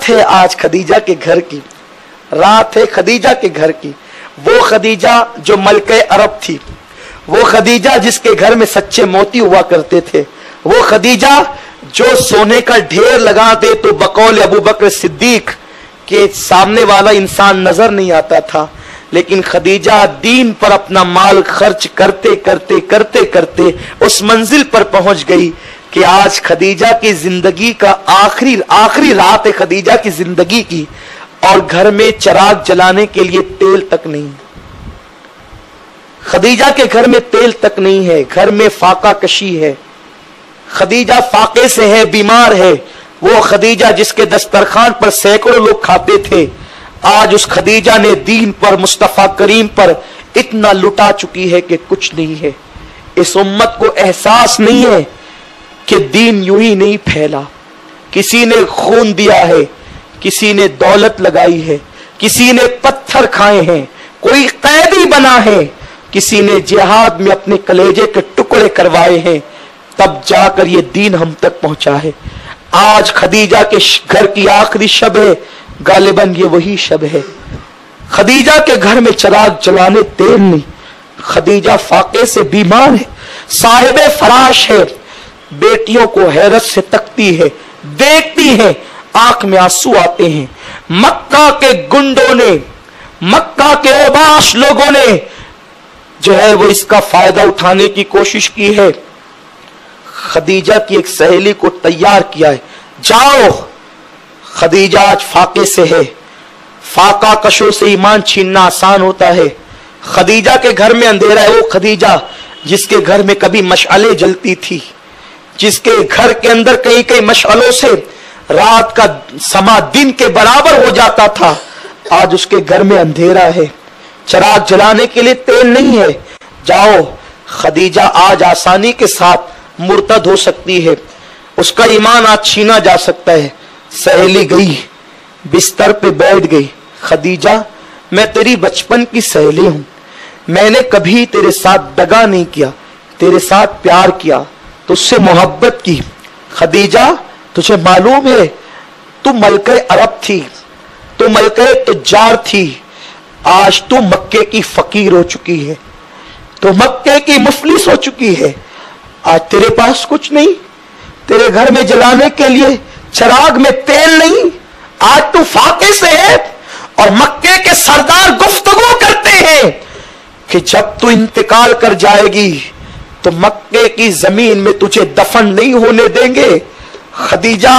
رات ہے آج خدیجہ کے گھر کی، رات ہے خدیجہ کے گھر کی، وہ خدیجہ جو ملکہ عرب تھی، وہ خدیجہ جس کے گھر میں سچے موتی ہوا کرتے تھے، وہ خدیجہ جو سونے کا ڈھیر لگا دے تو بقول ابو بکر صدیق کے سامنے والا انسان نظر نہیں آتا تھا، لیکن خدیجہ دین پر اپنا مال خرچ کرتے کرتے کرتے کرتے اس منزل پر پہنچ گئی کہ آج خدیجہ کی زندگی کا آخری رات ہے خدیجہ کی زندگی کی، اور گھر میں چراغ جلانے کے لیے تیل تک نہیں، خدیجہ کے گھر میں تیل تک نہیں ہے، گھر میں فاقہ کشی ہے، خدیجہ فاقے سے ہے، بیمار ہے، وہ خدیجہ جس کے دسترخوان پر سینکڑوں لوگ کھاتے تھے، آج اس خدیجہ نے دین پر، مصطفیٰ کریم پر اتنا لٹا چکی ہے کہ کچھ نہیں ہے۔ اس امت کو احساس نہیں ہے کہ دین یوں ہی نہیں پھیلا، کسی نے خون دیا ہے، کسی نے دولت لگائی ہے، کسی نے پتھر کھائے ہیں، کوئی قیدی بنا ہے، کسی نے جہاد میں اپنے کلیجے کے ٹکڑے کروائے ہیں، تب جا کر یہ دین ہم تک پہنچا ہے۔ آج خدیجہ کے گھر کی آخری شب ہے، غالباً یہ وہی شب ہے۔ خدیجہ کے گھر میں چراغ جلانے تیل نہیں، خدیجہ فاقے سے بیمار ہے، صاحب فراش ہے، بیٹیوں کو حیرت سے تکتی ہے، دیکھتی ہے، آنکھ میں آنسو آتے ہیں۔ مکہ کے گنڈوں نے، مکہ کے اوباش لوگوں نے جو ہے وہ اس کا فائدہ اٹھانے کی کوشش کی ہے۔ خدیجہ کی ایک سہیلی کو تیار کیا ہے، جاؤ، خدیجہ آج فاقے سے ہے، فاقہ کشوں سے ایمان چھیننا آسان ہوتا ہے۔ خدیجہ کے گھر میں اندھیرا ہے، وہ خدیجہ جس کے گھر میں کبھی مشعلیں جلتی تھی، جس کے گھر کے اندر کئی کئی مشعلوں سے رات کا سما دن کے برابر ہو جاتا تھا، آج اس کے گھر میں اندھیرا ہے، چراغ جلانے کے لیے تیل نہیں ہے۔ جاؤ، خدیجہ آج آسانی کے ساتھ مرتد ہو سکتی ہے، اس کا ایمان آج چھینا جا سکتا ہے۔ سہیلی گئی، بستر پہ بیٹھ گئی، خدیجہ میں تیری بچپن کی سہیلی ہوں، میں نے کبھی تیرے ساتھ دغا نہیں کیا، تیرے ساتھ پیار کیا، تجھ سے محبت کی۔ خدیجہ تجھے معلوم ہے تو ملکہ عرب تھی، تو ملکہ تجار تھی، آج تو مکے کی فقیر ہو چکی ہے، تو مکے کی مفلس ہو چکی ہے، آج تیرے پاس کچھ نہیں، تیرے گھر میں جلانے کے لیے چراغ میں تیل نہیں، آج تو فاقے سے ہے، اور مکے کے سردار گفتگو کرتے ہیں کہ جب تو انتقال کر جائے گی تو مکے کی زمین میں تجھے دفن نہیں ہونے دیں گے۔ خدیجہ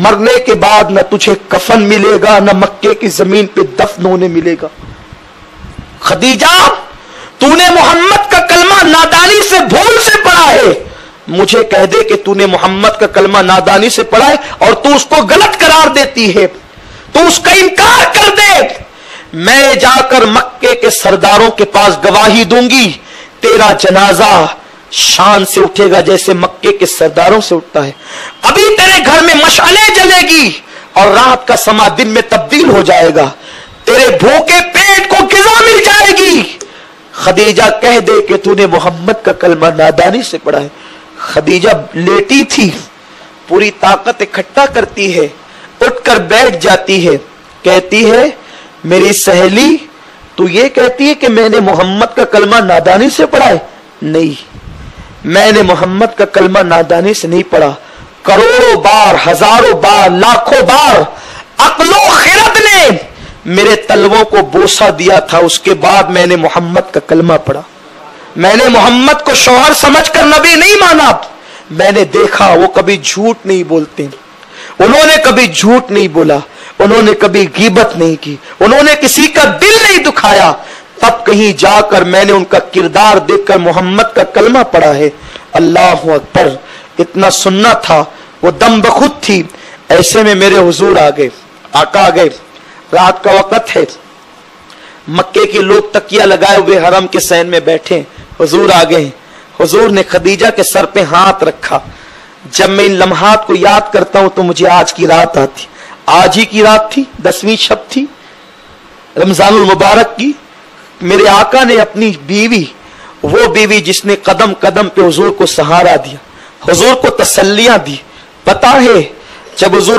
مرنے کے بعد نہ تجھے کفن ملے گا، نہ مکے کی زمین پہ دفن ہونے ملے گا۔ خدیجہ تو نے محمد کا کلمہ نادانی سے بھول سے پڑھا ہے، مجھے کہہ دے کہ تو نے محمد کا کلمہ نادانی سے پڑھا ہے اور تو اس کو غلط قرار دیتی ہے، تو اس کا انکار کر دے، میں جا کر مکے کے سرداروں کے پاس گواہی دوں گی، تیرا جنازہ شان سے اٹھے گا جیسے مکے کے سرداروں سے اٹھتا ہے، ابھی تیرے گھر میں مشعلیں جلے گی اور رات کا سما دن میں تبدیل ہو جائے گا، تیرے بھوکے پیٹ کو غذا مل جائے گی۔ خدیجہ کہہ دے کہ تو نے محمد کا کلمہ نادانی سے پڑھا ہے۔ خدیجہ لیٹی تھی، پوری طاقت اکٹھا کرتی ہے، اٹھ کر بیٹھ جاتی ہے، کہتی ہے میری سہیلی تو یہ کہتی ہے کہ میں نے محمد کا کلمہ نادانی سے پڑھا ہے؟ نہیں، میں نے محمد کا کلمہ نادانی سے نہیں پڑھا، کروڑوں بار، ہزاروں بار، لاکھوں بار عقل و خرد نے میرے تلووں کو بوسہ دیا تھا، اس کے بعد میں نے محمد کا کلمہ پڑھا، میں نے محمد کو شوہر سمجھ کر نبی نہیں مانا، میں نے دیکھا وہ کبھی جھوٹ نہیں بولتے، انہوں نے کبھی جھوٹ نہیں بولا، انہوں نے کبھی غیبت نہیں کی، انہوں نے کسی کا دل نہیں دکھایا، تب کہیں جا کر میں نے ان کا کردار دیکھ کر محمد کا کلمہ پڑھا ہے۔ اللہ اکبر، اتنا سننا تھا، وہ دم بخود تھی۔ ایسے میں میرے حضور آ گئے، آقا آ گئے، رات کا وقت ہے، مکے کے لوگ تکیہ لگائے ہوئے حرم کے سین میں بیٹھے، حضور آ گئے، حضور نے خدیجہ کے سر پہ ہاتھ رکھا۔ جب میں ان لمحات کو یاد کرتا ہوں تو مجھے آج کی رات آتی، آج ہی کی رات تھی، 10ویں شب تھی رمضان المبارک کی۔ میرے آقا نے اپنی بیوی، وہ بیوی جس نے قدم قدم پہ حضور کو سہارا دیا، حضور کو تسلیاں دی، پتا ہے جب حضور